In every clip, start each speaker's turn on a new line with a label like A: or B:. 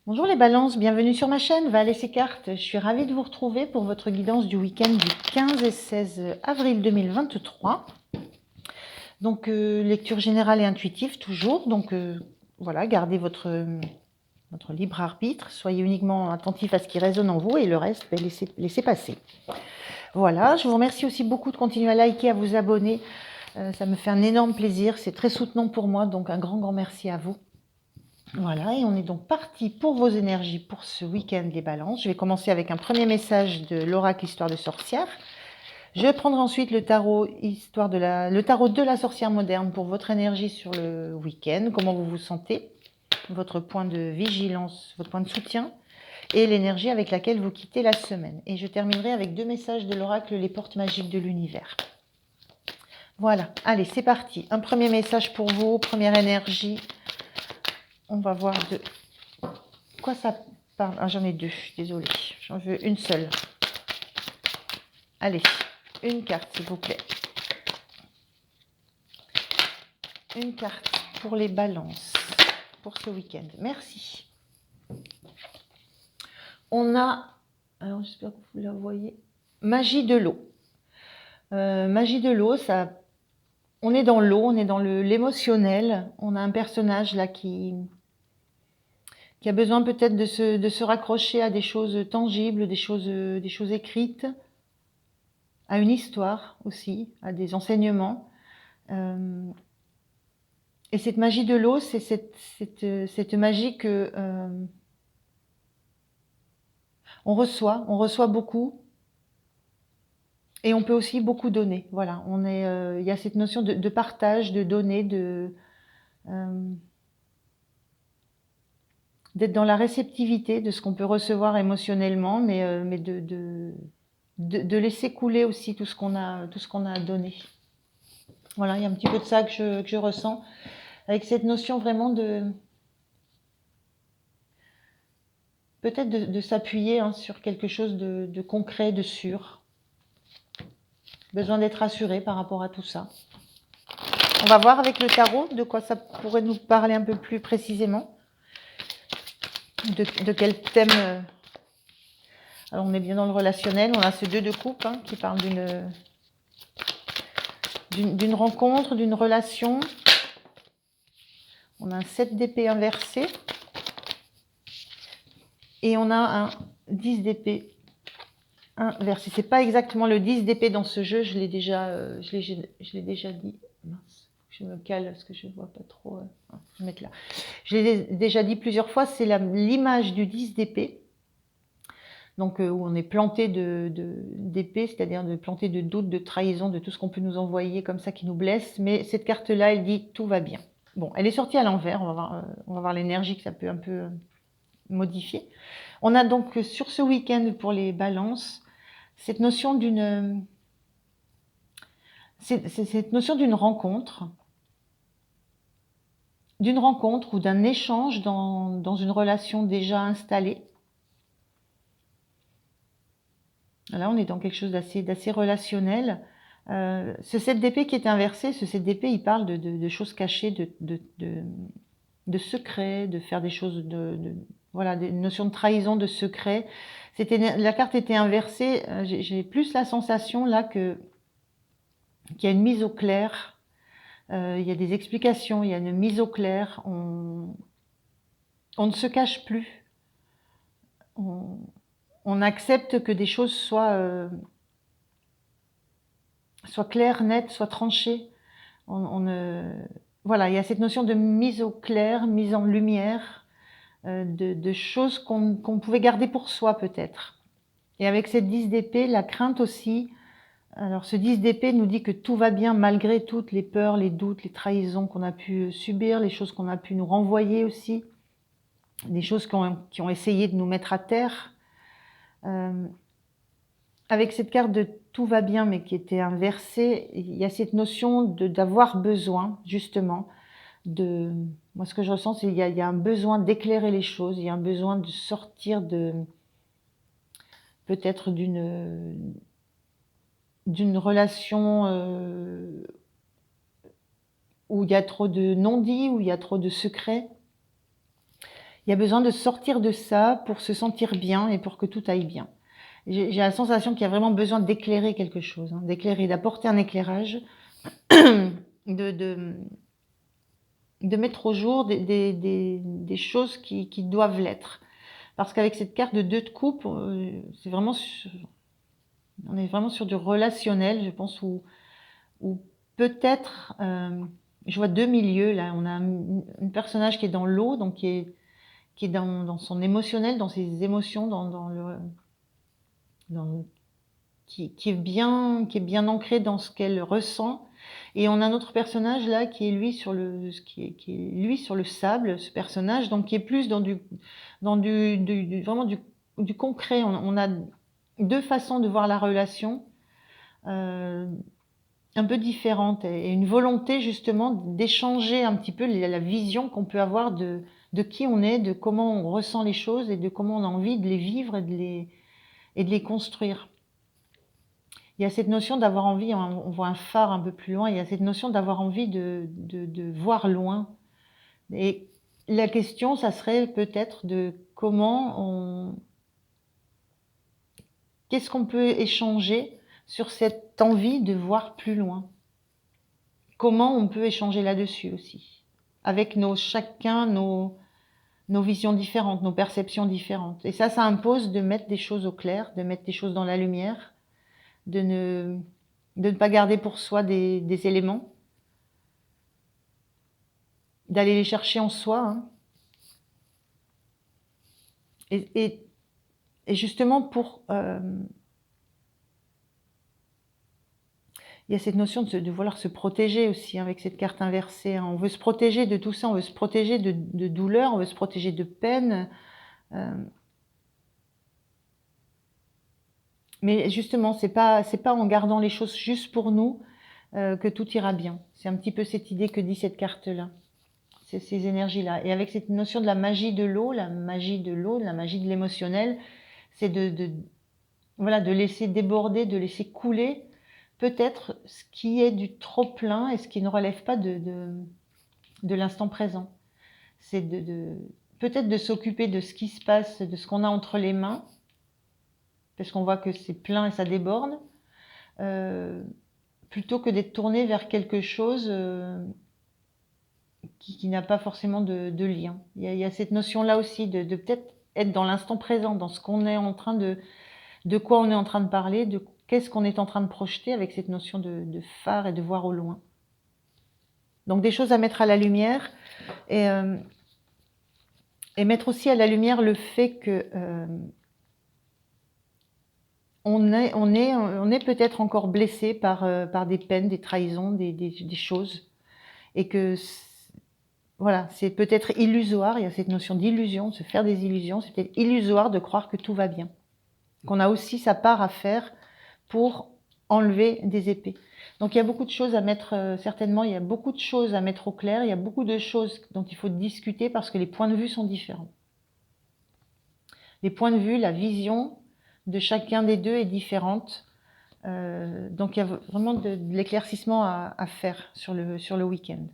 A: Bonjour les balances, bienvenue sur ma chaîne Val et ses cartes. Je suis ravie de vous retrouver pour votre guidance du week-end du 15 et 16 avril 2023. Donc lecture générale et intuitive toujours. Donc voilà, gardez votre libre arbitre. Soyez uniquement attentif à ce qui résonne en vous et le reste, laissez passer. Voilà, je vous remercie aussi beaucoup de continuer à liker, à vous abonner. Ça me fait un énorme plaisir, c'est très soutenant pour moi, donc un grand merci à vous. Voilà, et on est donc parti pour vos énergies pour ce week-end les balances. Je vais commencer avec un premier message de l'oracle Histoire de sorcière. Je prendrai ensuite le tarot le tarot de la sorcière moderne pour votre énergie sur le week-end, comment vous vous sentez, votre point de vigilance, votre point de soutien et l'énergie avec laquelle vous quittez la semaine. Et je terminerai avec deux messages de l'oracle Les portes magiques de l'univers. Voilà, allez, c'est parti. Un premier message pour vous, première énergie. On va voir de quoi ça parle. Ah, j'en ai deux, désolée. J'en veux une seule. Allez, une carte, s'il vous plaît. Une carte pour les balances pour ce week-end. Merci. On a, alors j'espère que vous la voyez, magie de l'eau. Magie de l'eau, ça, on est dans l'eau, on est dans l'émotionnel. On a un personnage là qui a besoin peut-être de se raccrocher à des choses tangibles, des choses écrites, à une histoire aussi, à des enseignements. Et cette magie de l'eau, c'est cette magie que on reçoit beaucoup, et on peut aussi beaucoup donner. Voilà, il y a cette notion de partage, de donner, d'être dans la réceptivité de ce qu'on peut recevoir émotionnellement, mais de laisser couler aussi tout ce qu'on a à donner. Voilà, il y a un petit peu de ça que je ressens, avec cette notion vraiment peut-être de s'appuyer sur quelque chose de concret, de sûr. Besoin d'être rassuré par rapport à tout ça. On va voir avec le tarot de quoi ça pourrait nous parler un peu plus précisément. De quel thème. Alors on est bien dans le relationnel. On a ce 2 de coupe qui parle d'une rencontre, d'une relation. On a un 7 d'épée inversé. Et on a un 10 d'épée inversé. C'est pas exactement le 10 d'épée dans ce jeu. Je l'ai déjà dit. Mince, je me cale parce que je ne vois pas trop. Je vais mettre là. Je l'ai déjà dit plusieurs fois, c'est l'image du 10 d'épée. Donc où on est planté d'épée, c'est-à-dire de planté de doute, de trahison, de tout ce qu'on peut nous envoyer comme ça qui nous blesse. Mais cette carte-là, elle dit tout va bien. Bon, elle est sortie à l'envers. On va voir l'énergie que ça peut un peu modifier. On a donc sur ce week-end pour les balances cette notion d'une rencontre ou d'un échange dans une relation déjà installée. Là, on est dans quelque chose d'assez relationnel. Ce 7 d'épée qui est inversé, ce 7 d'épée, il parle de choses cachées, de secrets, de faire des choses, voilà, des notions de trahison, de secret. La carte était inversée. J'ai plus la sensation là qu'il y a une mise au clair. Il y a des explications, il y a une mise au clair. On ne se cache plus. On accepte que des choses soient claires, nettes, soient tranchées. Voilà, il y a cette notion de mise au clair, mise en lumière, de choses qu'on pouvait garder pour soi peut-être. Et avec cette 10 d'épée, la crainte aussi. Alors ce 10 d'épée nous dit que tout va bien malgré toutes les peurs, les doutes, les trahisons qu'on a pu subir, les choses qu'on a pu nous renvoyer aussi, des choses qui ont essayé de nous mettre à terre. Avec cette carte de tout va bien mais qui était inversée, il y a cette notion d'avoir besoin justement moi ce que je ressens c'est qu'il y a un besoin d'éclairer les choses, il y a un besoin de sortir peut-être d'une relation où il y a trop de non-dits, où il y a trop de secrets. Il y a besoin de sortir de ça pour se sentir bien et pour que tout aille bien. J'ai la sensation qu'il y a vraiment besoin d'éclairer quelque chose, hein, d'éclairer, d'apporter un éclairage, de mettre au jour des choses qui doivent l'être. Parce qu'avec cette carte de 2 de coupe, c'est vraiment on est vraiment sur du relationnel, je pense, où peut-être, je vois 2 milieux là. On a un personnage qui est dans l'eau, donc qui est dans son émotionnel, dans ses émotions, qui est bien ancré dans ce qu'elle ressent. Et on a un autre personnage là qui est lui sur le sable, ce personnage, donc qui est plus dans vraiment du concret. On a 2 façons de voir la relation, un peu différentes, et une volonté justement d'échanger un petit peu la vision qu'on peut avoir de qui on est, de comment on ressent les choses et de comment on a envie de les vivre et de les construire. Il y a cette notion d'avoir envie, on voit un phare un peu plus loin, il y a cette notion d'avoir envie de voir loin. Et la question, ça serait peut-être de qu'est-ce qu'on peut échanger sur cette envie de voir plus loin? Comment on peut échanger là-dessus aussi? Avec chacun nos visions différentes, nos perceptions différentes. Et ça impose de mettre des choses au clair, de mettre des choses dans la lumière, de ne pas garder pour soi des éléments, d'aller les chercher en soi, hein. Et justement, il y a cette notion de vouloir se protéger aussi, hein, avec cette carte inversée, hein. On veut se protéger de tout ça, on veut se protéger de douleur, on veut se protéger de peine. Mais justement, c'est pas en gardant les choses juste pour nous que tout ira bien. C'est un petit peu cette idée que dit cette carte-là, ces énergies-là. Et avec cette notion de la magie de l'eau, la magie de l'émotionnel, c'est voilà, de laisser déborder, de laisser couler peut-être ce qui est du trop plein et ce qui ne relève pas de l'instant présent. C'est peut-être de s'occuper de ce qui se passe, de ce qu'on a entre les mains, parce qu'on voit que c'est plein et ça déborde, plutôt que d'être tourné vers quelque chose qui n'a pas forcément de lien. Il y a cette notion-là aussi de peut-être être dans l'instant présent, dans ce qu'on est en train de quoi on est en train de parler, de qu'est-ce qu'on est en train de projeter avec cette notion de phare et de voir au loin. Donc des choses à mettre à la lumière et mettre aussi à la lumière le fait que on est peut-être encore blessé par des peines, des trahisons, des choses, et que voilà, c'est peut-être illusoire. Il y a cette notion d'illusion, de se faire des illusions. C'est peut-être illusoire de croire que tout va bien, qu'on a aussi sa part à faire pour enlever des épées. Donc il y a beaucoup de choses à mettre, certainement, il y a beaucoup de choses à mettre au clair, il y a beaucoup de choses dont il faut discuter parce que les points de vue sont différents. Les points de vue, la vision de chacun des deux est différente. Donc il y a vraiment de l'éclaircissement à faire sur le week-end.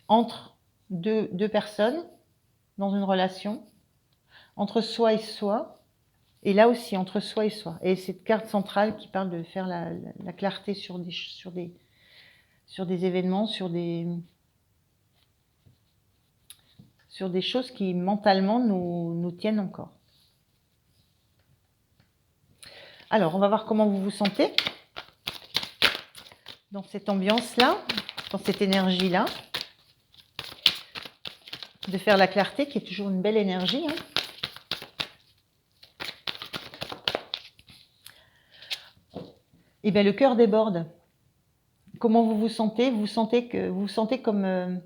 A: Entre deux personnes dans une relation, entre soi et soi, et là aussi entre soi et soi. Et cette carte centrale qui parle de faire la clarté sur des événements, sur des choses qui mentalement nous tiennent encore. Alors, on va voir comment vous vous sentez dans cette ambiance-là, dans cette énergie-là, de faire la clarté, qui est toujours une belle énergie, hein. Et bien, le cœur déborde. Comment vous vous sentez? Vous sentez comme...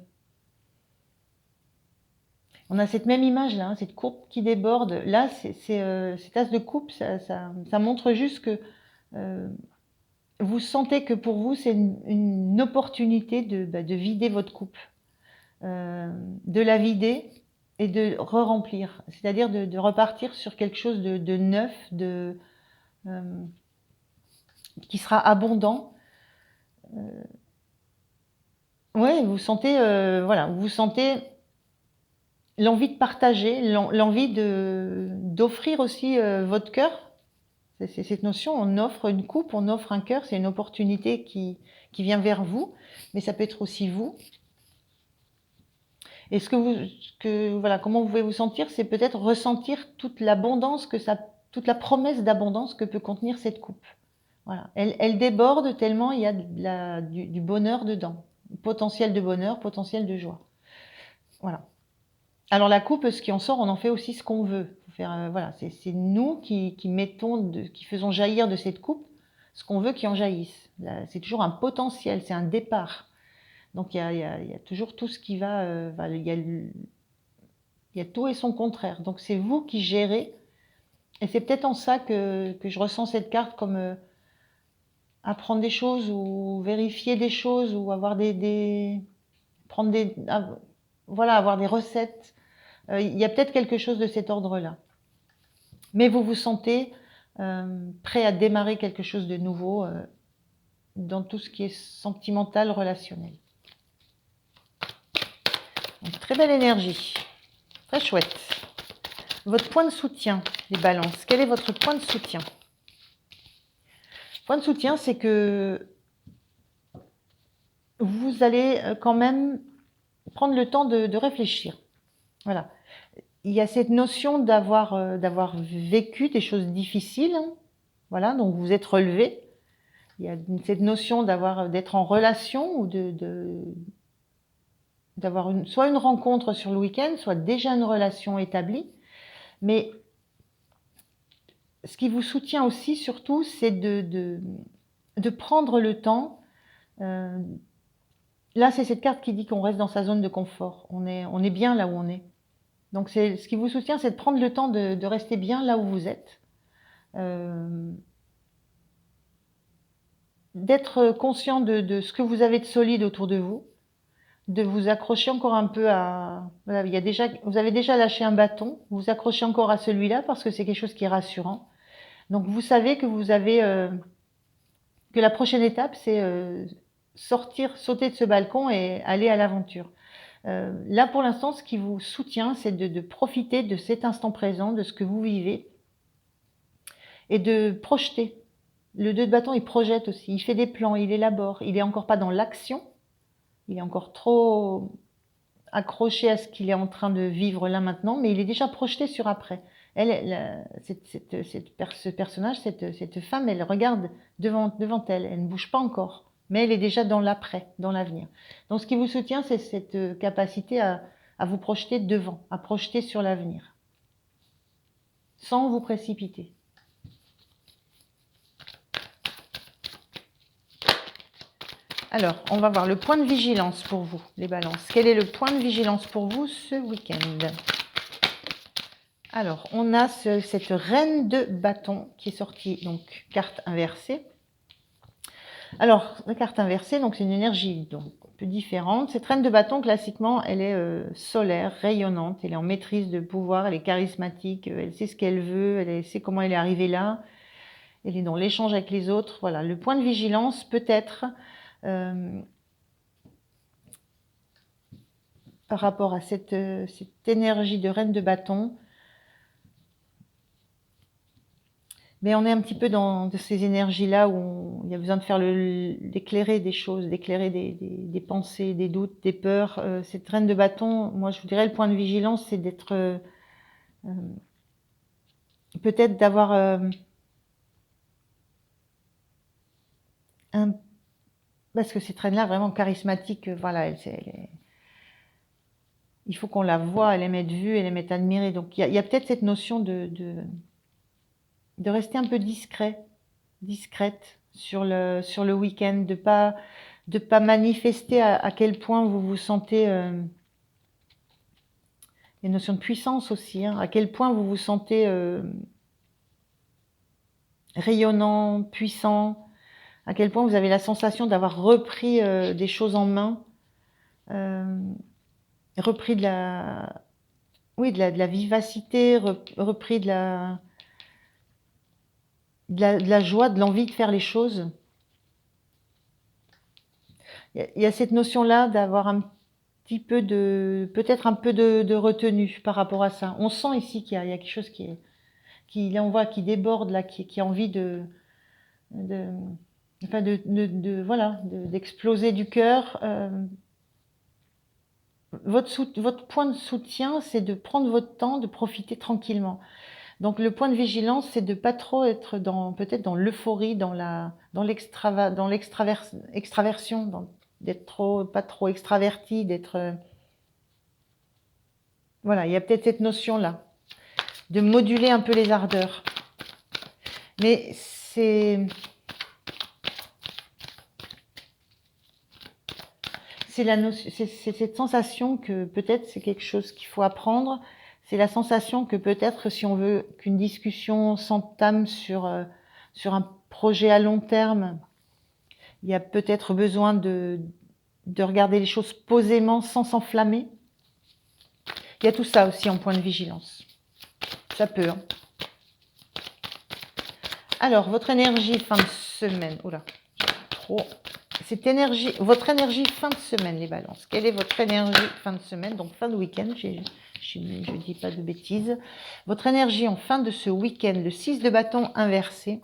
A: on a cette même image là, hein, cette coupe qui déborde. Là, cet as de coupe, ça montre juste que vous sentez que pour vous, c'est une opportunité de vider votre coupe, de la vider et de re-remplir. C'est-à-dire de repartir sur quelque chose de neuf, qui sera abondant. Ouais, vous sentez, voilà, vous sentez l'envie de partager, l'envie d'offrir aussi votre cœur. C'est cette notion, on offre une coupe, on offre un cœur, c'est une opportunité qui vient vers vous, mais ça peut être aussi vous. Et voilà, comment vous pouvez vous sentir, c'est peut-être ressentir toute l'abondance toute la promesse d'abondance que peut contenir cette coupe. Voilà, elle déborde tellement il y a du bonheur dedans, potentiel de bonheur, potentiel de joie. Voilà. Alors la coupe, ce qui en sort, on en fait aussi ce qu'on veut. Voilà, c'est nous qui faisons jaillir de cette coupe ce qu'on veut qui en jaillisse. C'est toujours un potentiel, c'est un départ. Donc il y a toujours tout ce qui va, il y a tout et son contraire. Donc c'est vous qui gérez. Et c'est peut-être en ça que je ressens cette carte comme apprendre des choses ou vérifier des choses ou avoir voilà, avoir des recettes. Il y a peut-être quelque chose de cet ordre-là. Mais vous vous sentez prêt à démarrer quelque chose de nouveau dans tout ce qui est sentimental, relationnel. Donc, très belle énergie. Très chouette. Votre point de soutien, les balances. Quel est votre point de soutien? Point de soutien, c'est que vous allez quand même prendre le temps de réfléchir. Voilà. Il y a cette notion d'avoir vécu des choses difficiles. Hein. Voilà, donc vous êtes relevé. Il y a cette notion d'être en relation ou d'avoir soit une rencontre sur le week-end, soit déjà une relation établie. Mais ce qui vous soutient aussi, surtout, c'est de prendre le temps. Là, c'est cette carte qui dit qu'on reste dans sa zone de confort. On est bien là où on est. Donc, ce qui vous soutient, c'est de prendre le temps de rester bien là où vous êtes. D'être conscient de ce que vous avez de solide autour de vous. De vous accrocher encore un peu à... Voilà, vous avez déjà lâché un bâton. Vous vous accrochez encore à celui-là parce que c'est quelque chose qui est rassurant. Donc, vous savez que vous avez... que la prochaine étape, c'est sauter de ce balcon et aller à l'aventure. Là, pour l'instant, ce qui vous soutient, c'est de profiter de cet instant présent, de ce que vous vivez, et de projeter. Le 2 de bâton, il projette aussi, il fait des plans, il élabore. Il n'est encore pas dans l'action, il est encore trop accroché à ce qu'il est en train de vivre là maintenant, mais il est déjà projeté sur après. Ce personnage, cette femme, elle regarde devant elle, elle ne bouge pas encore, mais elle est déjà dans l'après, dans l'avenir. Donc ce qui vous soutient, c'est cette capacité à vous projeter devant, à projeter sur l'avenir, sans vous précipiter. Alors, on va voir le point de vigilance pour vous, les balances. Quel est le point de vigilance pour vous ce week-end? Alors, on a cette reine de bâton qui est sortie, donc carte inversée. Alors, la carte inversée, donc c'est une énergie donc un peu différente. Cette reine de bâton, classiquement, elle est solaire, rayonnante, elle est en maîtrise de pouvoir, elle est charismatique, elle sait ce qu'elle veut, elle sait comment elle est arrivée là, elle est dans l'échange avec les autres. Voilà, le point de vigilance peut être par rapport à cette énergie de reine de bâton. Mais on est un petit peu dans ces énergies-là où il y a besoin de faire d'éclairer des choses, d'éclairer des pensées, des doutes, des peurs. Cette reine de bâton, moi je vous dirais le point de vigilance, c'est d'être peut-être d'avoir parce que cette reine-là vraiment charismatique, voilà, il faut qu'on la voie, elle aime être vue, elle aime être admirée. Donc il y a peut-être cette notion de rester un peu discrète sur le week-end, de pas manifester à quel point vous vous sentez, il y a une notion de puissance aussi, hein, à quel point vous vous sentez rayonnant, puissant, à quel point vous avez la sensation d'avoir repris des choses en main, repris de la vivacité, repris de la joie, de l'envie de faire les choses. Il y a cette notion-là d'avoir un petit peu de, peut-être un peu de retenue par rapport à ça. On sent ici qu'il y a quelque chose là, on voit, qui déborde, là, qui a envie enfin voilà, d'exploser du cœur. Votre point de soutien, c'est de prendre votre temps, de profiter tranquillement. Donc le point de vigilance, c'est de pas trop être peut-être dans l'euphorie, dans l'extraversion, d'être pas trop extraverti, d'être, voilà, il y a peut-être cette notion-là, de moduler un peu les ardeurs. Mais c'est cette sensation que peut-être c'est quelque chose qu'il faut apprendre. C'est la sensation que peut-être si on veut qu'une discussion s'entame sur un projet à long terme, il y a peut-être besoin de regarder les choses posément sans s'enflammer. Il y a tout ça aussi en point de vigilance. Ça peut. Hein. Alors, votre énergie fin de semaine. Oula, trop. Votre énergie fin de semaine, les balances. Quelle est votre énergie fin de semaine, donc fin de week-end, je ne dis pas de bêtises. Votre énergie en fin de ce week-end, le 6 de bâton inversé.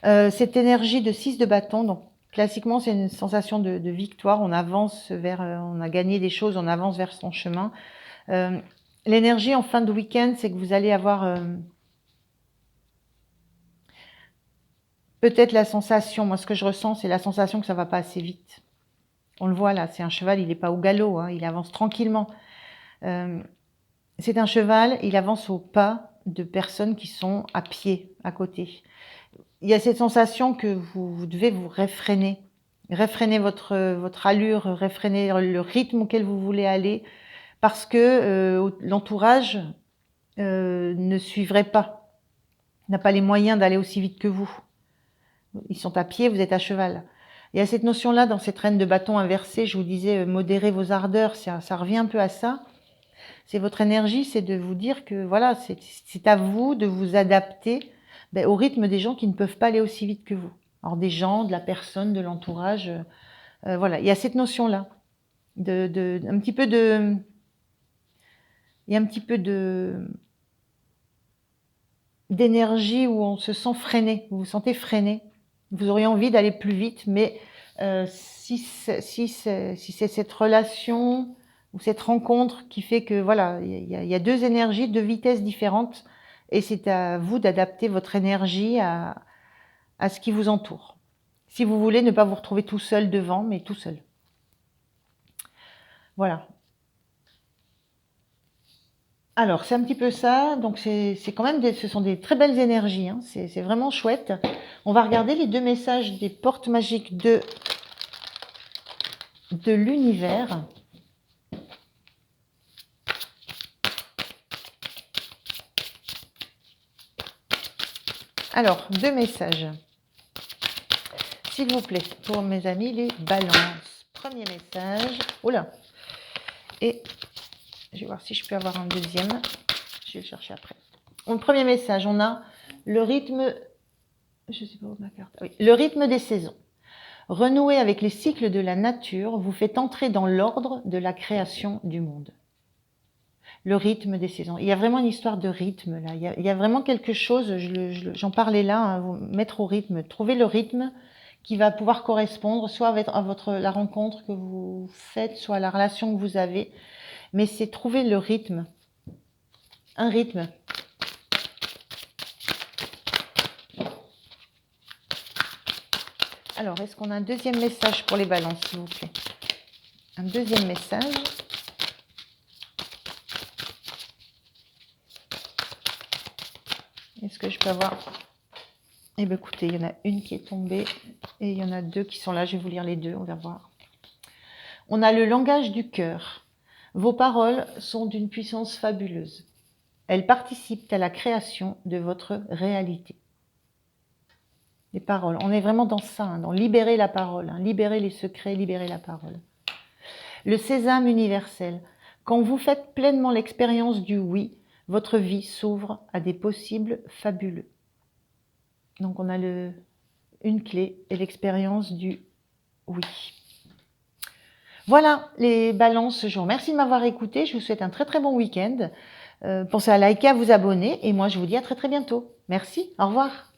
A: Cette énergie de 6 de bâton, donc classiquement, c'est une sensation de victoire. On avance on a gagné des choses, on avance vers son chemin. L'énergie en fin de week-end, c'est que vous allez avoir peut-être la sensation, moi ce que je ressens, c'est la sensation que ça va pas assez vite. On le voit là, c'est un cheval, il n'est pas au galop, hein, il avance tranquillement. C'est un cheval, il avance au pas de personnes qui sont à pied, à côté. Il y a cette sensation que vous devez vous réfréner votre allure, réfréner le rythme auquel vous voulez aller, parce que l'entourage ne suivrait pas, n'a pas les moyens d'aller aussi vite que vous. Ils sont à pied, vous êtes à cheval. Il y a cette notion-là dans cette reine de bâton inversée, je vous disais, modérer vos ardeurs, ça revient un peu à ça. C'est votre énergie, c'est de vous dire que voilà, c'est à vous de vous adapter au rythme des gens qui ne peuvent pas aller aussi vite que vous. Alors des gens, de la personne, de l'entourage, voilà. Il y a cette notion-là, un petit peu de, il y a un petit peu d'énergie où on se sent freiné, vous vous sentez freiné. Vous auriez envie d'aller plus vite, mais si c'est cette relation ou cette rencontre qui fait que voilà, il y a deux énergies, deux vitesses différentes, et c'est à vous d'adapter votre énergie à ce qui vous entoure. Si vous voulez ne pas vous retrouver tout seul devant, mais tout seul. Voilà. Alors, c'est un petit peu ça. Donc, c'est quand même ce sont des très belles énergies. Hein. C'est vraiment chouette. On va regarder les deux messages des portes magiques de l'univers. Alors, deux messages. S'il vous plaît, pour mes amis, les balances. Premier message. Oula. Et je vais voir si je peux avoir un deuxième. Je vais le chercher après. Le premier message, on a le rythme. Je sais pas où ma carte. Oui, le rythme des saisons. Renouer avec les cycles de la nature vous fait entrer dans l'ordre de la création du monde. Le rythme des saisons. Il y a vraiment une histoire de rythme là. Il y a vraiment quelque chose, j'en parlais là, hein, vous mettre au rythme, trouver le rythme qui va pouvoir correspondre soit à la rencontre que vous faites, soit à la relation que vous avez. Mais c'est trouver le rythme. Un rythme. Alors, est-ce qu'on a un deuxième message pour les balances, s'il vous plaît? Un deuxième message. Est-ce que je peux avoir... Eh bien, écoutez, il y en a une qui est tombée et il y en a deux qui sont là. Je vais vous lire les deux, on va voir. On a le langage du cœur. Vos paroles sont d'une puissance fabuleuse. Elles participent à la création de votre réalité. Les paroles, on est vraiment dans ça, hein, dans libérer la parole, hein, libérer les secrets, libérer la parole. Le sésame universel. Quand vous faites pleinement l'expérience du oui, votre vie s'ouvre à des possibles fabuleux. Donc on a une clé et l'expérience du oui. Voilà, les balances, je vous remercie de m'avoir écouté. Je vous souhaite un très très bon week-end. Pensez à liker, à vous abonner et moi je vous dis à très très bientôt. Merci, au revoir.